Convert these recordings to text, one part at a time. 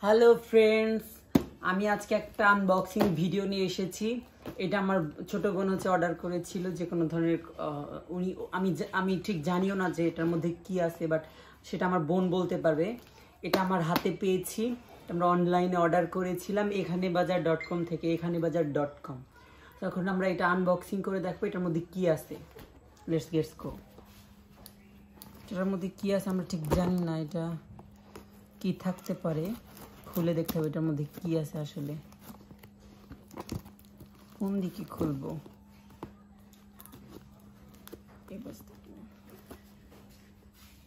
Hello friends, আমি আজকে একটা আনবক্সিং ভিডিও নিয়ে এসেছি। এটা আমার ছোট বোন অর্ডার করেছিল যে কোনো ধরনের আমি ঠিক জানিও না যে এটার মধ্যে কি আছে, বাট সেটা আমার বোন বলতে পারবে। এটা আমার হাতে পেয়েছি, আমরা অনলাইনে অর্ডার করেছিলাম এখানেবাজার.com থেকে, এখানেবাজার.com। তখন আমরা এটা আনবক্সিং করে দেখবো এটার মধ্যে কি আছে। Let's go. এটার মধ্যে কি আছে আমরা ঠিক জানি না, এটা কি থাকতে পারে, খুলে দেখতে হবে এটার মধ্যে কি আছে আসলে। কোন দিকে খুলবো?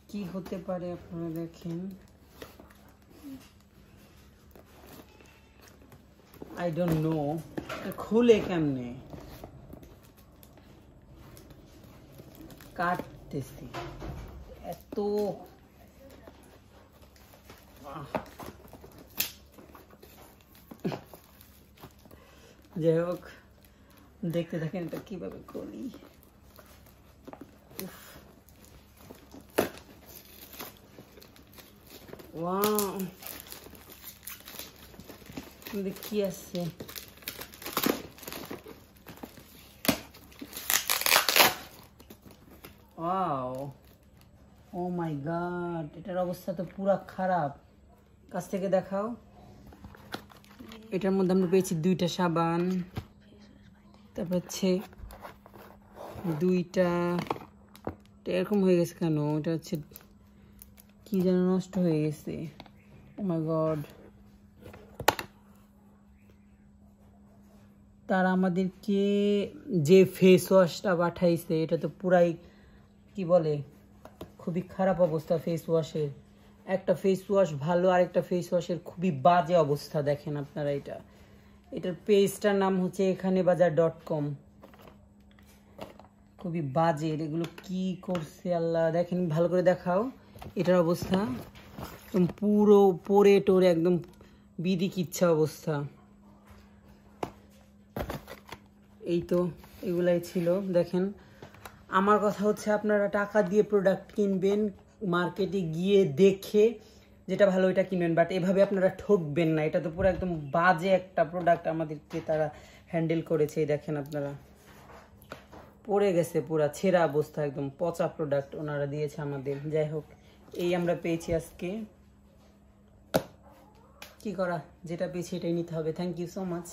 কি হতে পারে আপনারা দেখেন। আই ডোন্ট নো খুলে কেমনে, কাটতেছি এত যাই হোক, দেখতে থাকেন এটা কিভাবে করি। ওয়াও, কি আছে? ওয়াও, ও মাই গড, এটার অবস্থা তো পুরা খারাপ। কাছ থেকে দেখাও। এটার মধ্যে আমরা পেয়েছি 2টা সাবান, তারপর হচ্ছে 2টা, এরকম হয়ে গেছে কেন? এটা হচ্ছে কি যেন নষ্ট হয়ে গেছে। ও মাই গড। তারা আমাদেরকে যে ফেস ওয়াশটা পাঠাইছে এটা তো পুরাই কি বলে, খুবই খারাপ অবস্থা ফেস ওয়াশের। একটা ফেস ওয়াশ ভালো, আরেকটা ফেস ওয়াশের খুবই বাজে অবস্থা। দেখেন আপনারা, এটার পেজটার নাম হচ্ছে এখানেবাজার.com। খুবই বাজে, এগুলো কি করছে আল্লাহ। দেখেন ভালো করে দেখাও এটার অবস্থা, একদম পুরো পরে টোরে একদম বিধি কিচ্ছা অবস্থা। এই তো এগুলাই ছিল। দেখেন, আমার কথা হচ্ছে আপনারা টাকা দিয়ে প্রোডাক্ট কিনবেন, মার্কেটে গিয়ে দেখে যেটা ভালো ওইটা কিনবেন, বাট এভাবে আপনারা ঠকবেন না। এটা তো পুরো একদম বাজে একটা প্রোডাক্ট আমাদেরকে তারা হ্যান্ডেল করেছে। দেখেন আপনারা, পড়ে গেছে পুরা ছেঁড়া অবস্থা, একদম পচা প্রোডাক্ট ওনারা দিয়েছে আমাদের। যাই হোক, এই আমরা পেয়েছি আজকে। কি করা, যেটা পেয়েছি এটাই নিতে হবে। Thank you so much.